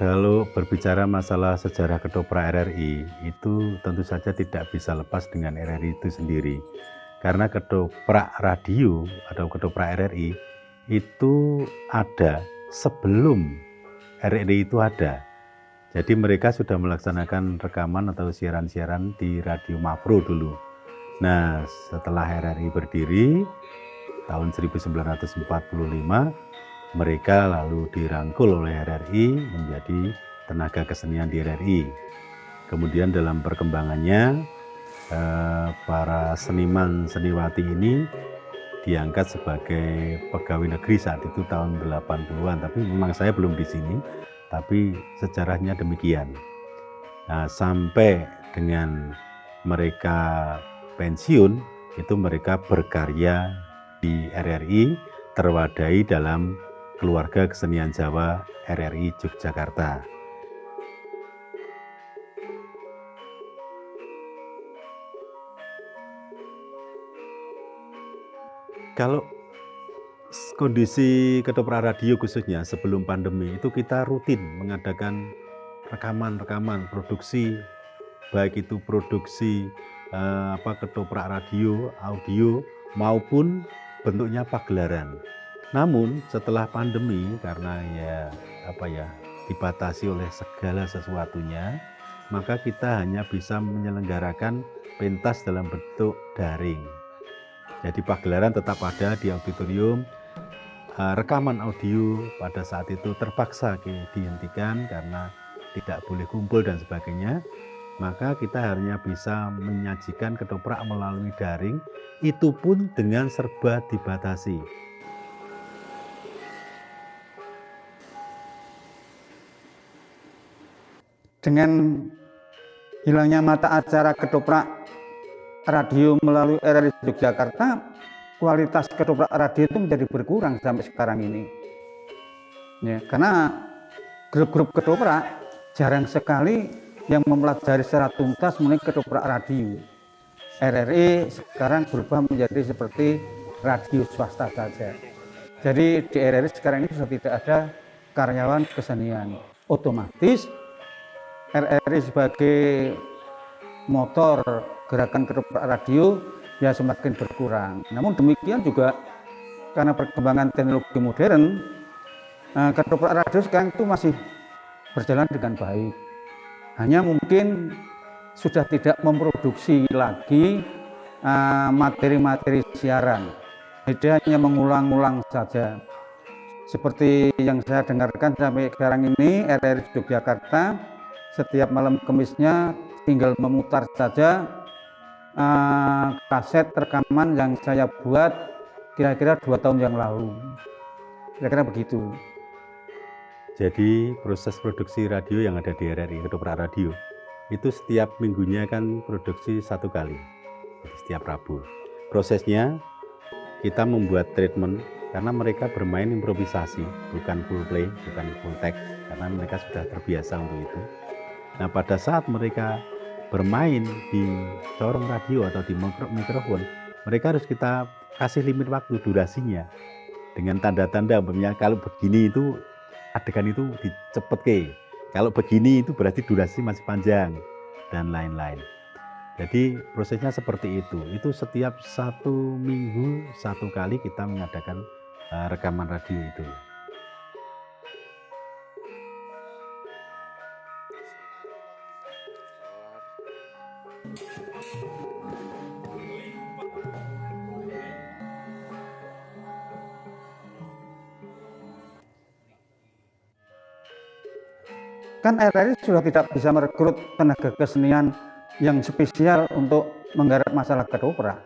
Kalau berbicara masalah sejarah ketoprak RRI, itu tentu saja tidak bisa lepas dengan RRI itu sendiri. Karena ketoprak radio atau ketoprak RRI itu ada sebelum RRI itu ada. Jadi mereka sudah melaksanakan rekaman atau siaran-siaran di Radio Mafro dulu. Nah, setelah RRI berdiri tahun 1945, mereka lalu dirangkul oleh RRI menjadi tenaga kesenian di RRI. Kemudian dalam perkembangannya, para seniman seniwati ini diangkat sebagai pegawai negeri saat itu tahun 80-an. Tapi memang saya belum di sini, tapi sejarahnya demikian. Nah, sampai dengan mereka pensiun, itu mereka berkarya di RRI, terwadai dalam Keluarga Kesenian Jawa RRI Yogyakarta. Kalau kondisi ketoprak radio khususnya sebelum pandemi itu kita rutin mengadakan rekaman produksi, baik itu produksi ketoprak radio, audio maupun bentuknya pagelaran. Namun setelah pandemi karena dibatasi oleh segala sesuatunya, maka kita hanya bisa menyelenggarakan pentas dalam bentuk daring. Jadi pagelaran tetap ada di auditorium, rekaman audio pada saat itu terpaksa dihentikan karena tidak boleh kumpul dan sebagainya. Maka kita hanya bisa menyajikan ketoprak melalui daring, itu pun dengan serba dibatasi. Dengan hilangnya mata acara ketoprak radio melalui RRI Yogyakarta, kualitas ketoprak radio itu menjadi berkurang sampai sekarang ini. Ya, karena grup-grup ketoprak jarang sekali yang mempelajari secara tuntas mengenai ketoprak radio. RRI sekarang berubah menjadi seperti radio swasta saja. Jadi di RRI sekarang ini sudah tidak ada karyawan kesenian. Otomatis RRI sebagai motor gerakan ketoprak radio ya semakin berkurang. Namun demikian juga karena perkembangan teknologi modern, ketoprak radio sekarang itu masih berjalan dengan baik. Hanya mungkin sudah tidak memproduksi lagi materi-materi siaran. Dia hanya mengulang-ulang saja. Seperti yang saya dengarkan sampai sekarang ini, RRI Yogyakarta setiap malam Kemisnya tinggal memutar saja kaset rekaman yang saya buat kira-kira 2 tahun yang lalu. Kira-kira begitu. Jadi proses produksi radio yang ada di RRI Ketoprak Radio itu setiap minggunya kan produksi 1 kali, jadi setiap Rabu. Prosesnya kita membuat treatment karena mereka bermain improvisasi, bukan full play, bukan full text, karena mereka sudah terbiasa untuk itu. Nah, pada saat mereka bermain di corong radio atau di mikrofon, mereka harus kita kasih limit waktu durasinya dengan tanda-tanda, umpamanya kalau begini itu adegan itu dicepet kalau begini itu berarti durasi masih panjang dan lain-lain. Jadi prosesnya seperti itu. Itu setiap 1 minggu 1 kali kita mengadakan rekaman radio itu. Kan RRI sudah tidak bisa merekrut tenaga kesenian yang spesial untuk menggarap masalah ketoprak.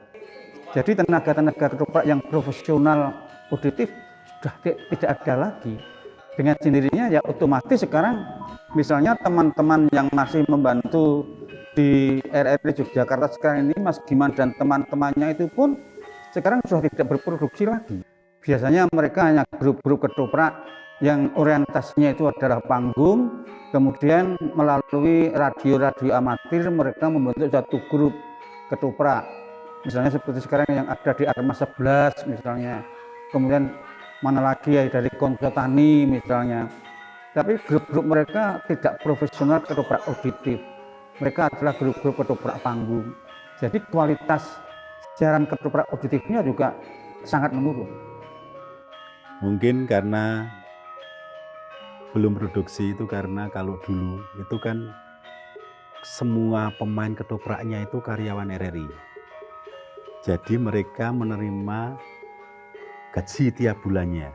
Jadi tenaga-tenaga ketoprak yang profesional auditif sudah tidak ada lagi. Dengan sendirinya ya otomatis sekarang misalnya teman-teman yang masih membantu di RRI Yogyakarta sekarang ini, Mas Giman dan teman-temannya itu pun sekarang sudah tidak berproduksi lagi. Biasanya mereka hanya grup-grup ketoprak yang orientasinya itu adalah panggung, kemudian melalui radio-radio amatir mereka membentuk satu grup ketoprak. Misalnya seperti sekarang yang ada di Arma 11 misalnya, kemudian mana lagi ya dari Konco Tani misalnya. Tapi grup-grup mereka tidak profesional ketoprak auditif. Mereka adalah grup-grup ketoprak panggung. Jadi kualitas siaran ketoprak auditifnya juga sangat menurun. Mungkin karena belum produksi itu, karena kalau dulu itu kan semua pemain ketopraknya itu karyawan RRI. Jadi mereka menerima gaji tiap bulannya.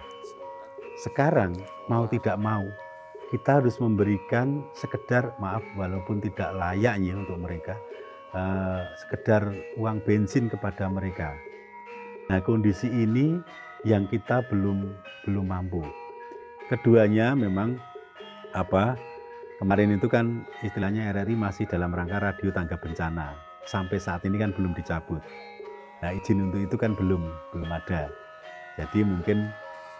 Sekarang mau tidak mau kita harus memberikan sekedar, maaf walaupun tidak layaknya untuk mereka, sekedar uang bensin kepada mereka. Nah, kondisi ini yang kita belum mampu. Keduanya memang kemarin itu kan istilahnya RRI masih dalam rangka radio tanggap bencana. Sampai saat ini kan belum dicabut. Nah, izin untuk itu kan belum ada. Jadi mungkin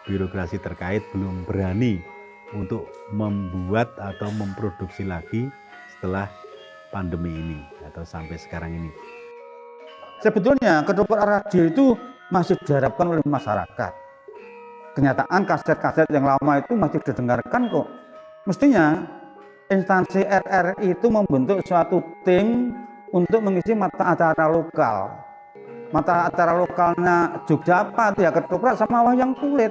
birokrasi terkait belum berani untuk membuat atau memproduksi lagi setelah pandemi ini atau sampai sekarang ini. Sebetulnya ketoprak radio itu masih diharapkan oleh masyarakat. Kenyataan kaset-kaset yang lama itu masih didengarkan kok. Mestinya instansi RRI itu membentuk suatu tim untuk mengisi mata acara lokal. Mata acara lokalnya Jogja apa ya ketoprak sama wayang kulit.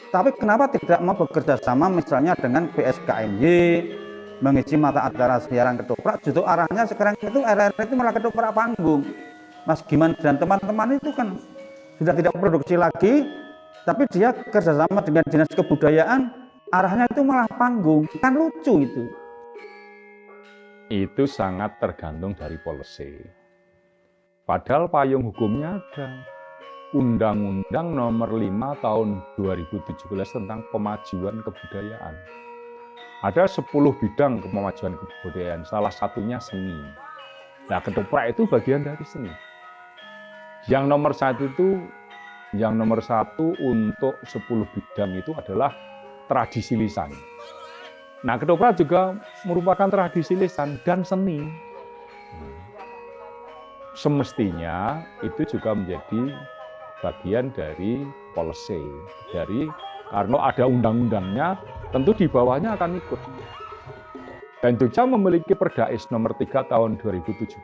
Tapi kenapa tidak mau bekerja sama misalnya dengan PSKNY mengisi mata acara siaran ketoprak? Justru arahnya sekarang itu RRI itu malah ketoprak panggung. Mas Giman dan teman-teman itu kan sudah tidak produksi lagi, tapi dia kerjasama dengan dinas kebudayaan, arahnya itu malah panggung. Kan lucu itu. Itu sangat tergantung dari policy. Padahal payung hukumnya ada. Undang-Undang Nomor 5 Tahun 2017 tentang Pemajuan Kebudayaan. Ada 10 bidang pemajuan kebudayaan, salah satunya seni. Nah, ketoprak itu bagian dari seni. Yang nomor satu untuk 10 bidang itu adalah tradisi lisan. Nah, ketoprak juga merupakan tradisi lisan dan seni. Semestinya itu juga menjadi bagian dari policy, karena ada undang-undangnya, tentu di bawahnya akan ikut. Dan Jogja memiliki Perdais nomor 3 tahun 2017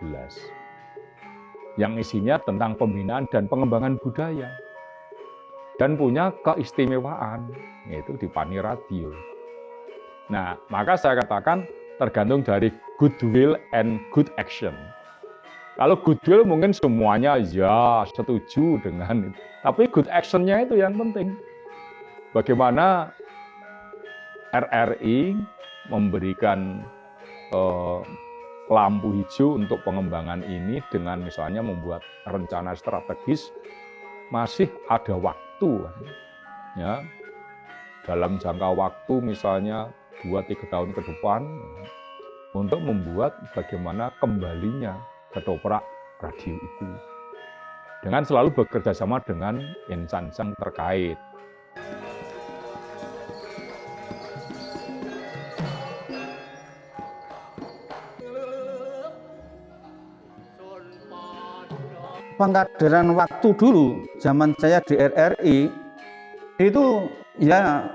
yang isinya tentang pembinaan dan pengembangan budaya dan punya keistimewaan, yaitu di Pani Radio. Nah, maka saya katakan tergantung dari goodwill and good action. Kalau goodwill mungkin semuanya ya setuju dengan itu. Tapi good action-nya itu yang penting. Bagaimana RRI memberikan lampu hijau untuk pengembangan ini dengan misalnya membuat rencana strategis, masih ada waktu. Ya, dalam jangka waktu misalnya 2-3 tahun ke depan untuk membuat bagaimana kembalinya ketoprak radio itu, dengan selalu bekerja sama dengan instansi terkait. Pengkaderan waktu dulu, zaman saya di RRI, itu ya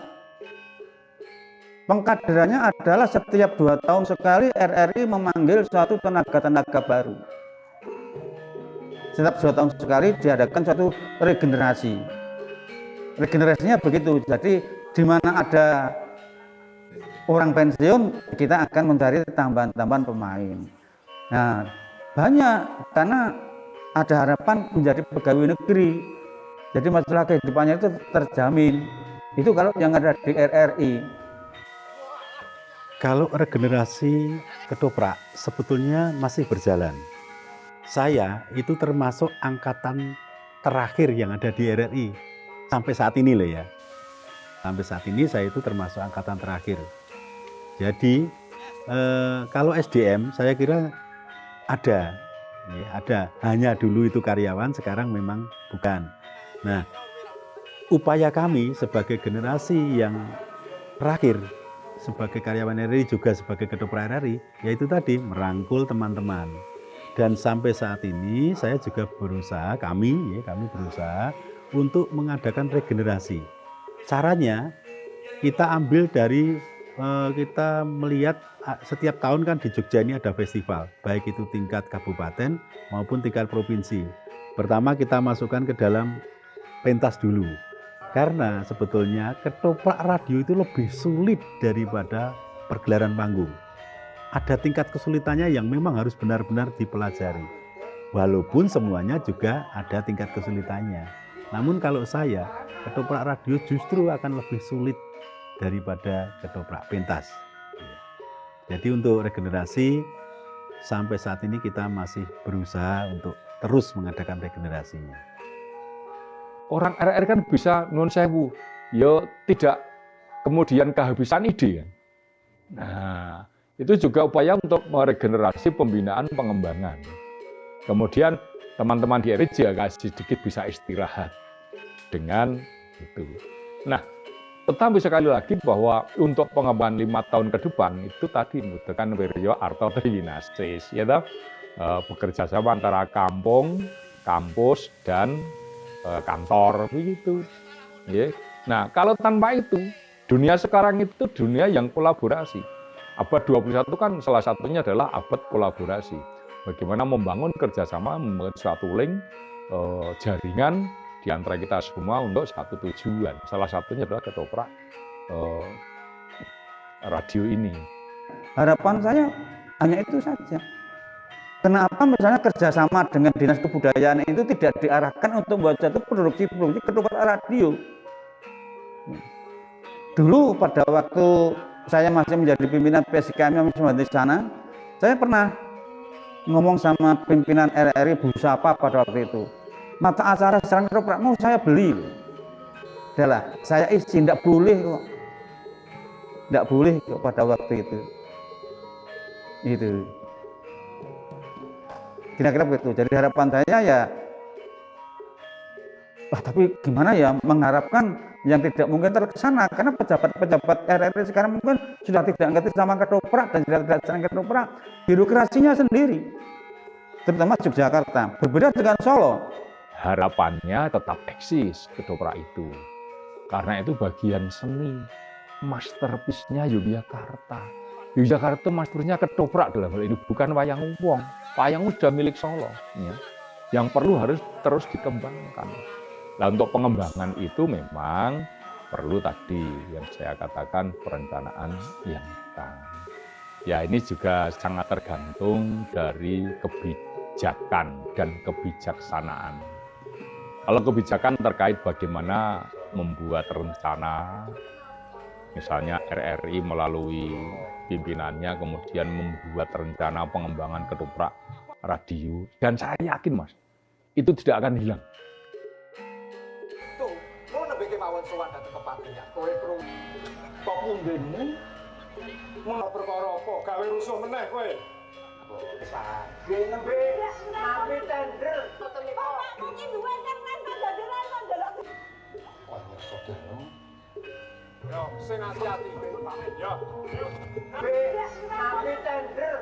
pengkaderannya adalah setiap 2 tahun sekali RRI memanggil suatu tenaga-tenaga baru. Setiap 2 tahun sekali diadakan suatu regenerasi. Regenerasinya begitu, jadi di mana ada orang pensiun, kita akan mencari tambahan-tambahan pemain. Nah, banyak, karena ada harapan menjadi pegawai negeri. Jadi masalah kehidupannya itu terjamin. Itu kalau yang ada di RRI. Kalau regenerasi ketoprak sebetulnya masih berjalan. Saya itu termasuk angkatan terakhir yang ada di RRI. Sampai saat ini loh ya. Sampai saat ini saya itu termasuk angkatan terakhir. Jadi kalau SDM saya kira ada. Ya, ada. Hanya dulu itu karyawan, sekarang memang bukan. Nah, upaya kami sebagai generasi yang terakhir, sebagai karyawan RRI juga sebagai ketoprak RRI, yaitu tadi merangkul teman-teman. Dan sampai saat ini saya juga berusaha, kami berusaha untuk mengadakan regenerasi. Caranya kita ambil dari kita melihat setiap tahun kan di Jogja ini ada festival, baik itu tingkat kabupaten maupun tingkat provinsi. Pertama kita masukkan ke dalam pentas dulu, karena sebetulnya ketoprak radio itu lebih sulit daripada pergelaran panggung. Ada tingkat kesulitannya yang memang harus benar-benar dipelajari. Walaupun semuanya juga ada tingkat kesulitannya. Namun kalau saya, ketoprak radio justru akan lebih sulit daripada ketoprak pentas. Jadi untuk regenerasi, sampai saat ini kita masih berusaha untuk terus mengadakan regenerasinya. Orang RR kan bisa nuwun sewu, ya tidak kemudian kehabisan ide. Nah, itu juga upaya untuk meregenerasi pembinaan pengembangan. Kemudian teman-teman di RR juga sedikit bisa istirahat dengan itu. Nah, tetapi sekali lagi bahwa untuk pengembangan 5 tahun ke depan itu tadi membutuhkan wirya arta triwinasis, ya toh? Bekerja sama antara kampung, kampus dan kantor begitu. Ya. Nah, kalau tanpa itu, dunia sekarang itu dunia yang kolaborasi. Abad 21 kan salah satunya adalah abad kolaborasi. Bagaimana membangun kerjasama, membangun suatu link, jaringan di antara kita semua untuk satu tujuan. Salah satunya adalah ketoprak radio ini. Harapan saya hanya itu saja. Kenapa misalnya kerjasama dengan Dinas Kebudayaan itu tidak diarahkan untuk membuat satu produksi ketoprak radio? Dulu pada waktu saya masih menjadi pimpinan PSIKM di sana, saya pernah ngomong sama pimpinan RRI Bu Sapa pada waktu itu. Mata acara serang ketoprak mau saya beli. Adalah saya izin, tidak boleh kok. Tidak boleh kok pada waktu itu. Itu. Kira-kira begitu. Jadi harapan saya ya, tapi gimana ya mengharapkan yang tidak mungkin terlaksana, karena pejabat-pejabat RRI sekarang mungkin sudah tidak ngerti sama ketoprak dan sudah tidak senang ketoprak, birokrasinya sendiri, terutama Yogyakarta, berbeda dengan Solo. Harapannya tetap eksis ketoprak itu, karena itu bagian seni, masterpiece-nya Yogyakarta. Yogyakarta masternya ketoprak dalam hal ini, bukan wayang wong. Wayang sudah milik Solo, ya, yang perlu harus terus dikembangkan. Nah, untuk pengembangan itu memang perlu tadi yang saya katakan perencanaan yang matang. Ya, ini juga sangat tergantung dari kebijakan dan kebijaksanaan. Kalau kebijakan terkait bagaimana membuat rencana, misalnya RRI melalui pimpinannya kemudian membuat rencana pengembangan ketoprak radio, dan saya yakin Mas, itu tidak akan hilang. Tuh, lo nebeke mawon sowan dateng ke patriark. Kowe krung kok pundhenmu mau perkara apa? Gawe rusuh meneh kowe. Sabe nembe nabi tender. Bapakku ki duwe kertas dadi ra ndelok. Oh, saudara. Yo, sing hati-hati, Pak. Yo. Nabi tender.